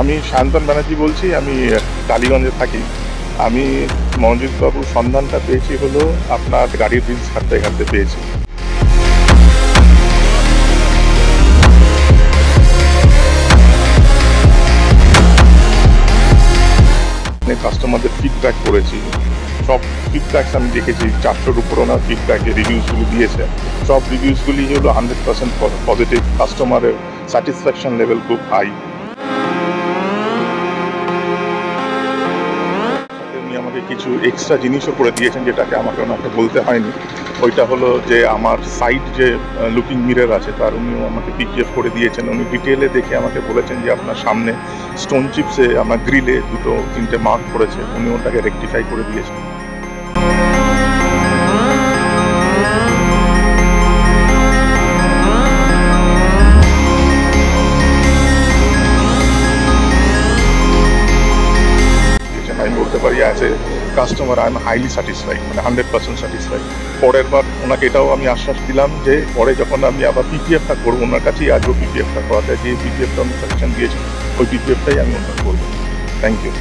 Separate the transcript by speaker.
Speaker 1: আমি সায়ন্তন ব্যানার্জি বলছি, আমি টালিগঞ্জে থাকি। আমি মনোজিৎবাবুর সন্ধানটা পেয়েছি হলো আপনার গাড়ির রিলস ঘাটতে ঘাটতে পেয়েছি। কাস্টমারদের ফিডব্যাক করেছি, সব ফিডব্যাকস আমি দেখেছি, 400-র উপর ওনার ফিডব্যাক যে রিভিউসগুলি দিয়েছে, সব রিভিউসগুলি হলো 100% পজিটিভ। কাস্টমারের স্যাটিসফ্যাকশন লেভেল খুব হাই। উনি আমাকে কিছু এক্সট্রা জিনিসও করে দিয়েছেন, যেটাকে আমাকে ওনাকে বলতে হয়নি। ওইটা হলো যে আমার সাইড যে লুকিং মিরর আছে তার উনিও আমাকে পিপিএফ করে দিয়েছেন। উনি ডিটেলে দেখে আমাকে বলেছেন যে আপনার সামনে স্টোন চিপসে আমার গ্রিলে 2-3টে মার্ক পড়েছে, উনি ওটাকে রেকটিফাই করে দিয়েছেন। আমি বলতে পারি as a customer I am highly satisfied, মানে 100% স্যাটিসফাইড। পরের বার ওনাকে এটাও আমি আশ্বাস দিলাম যে পরে যখন আমি আবার পিপিএফটা করবো ওনার কাছেই আসবো পিপিএফটা করাতে, যে পিপিএফটা উনি সাজেশন দিয়েছেন ওই পিপিএফটাই আমি ওনাকে বলবো। Thank you.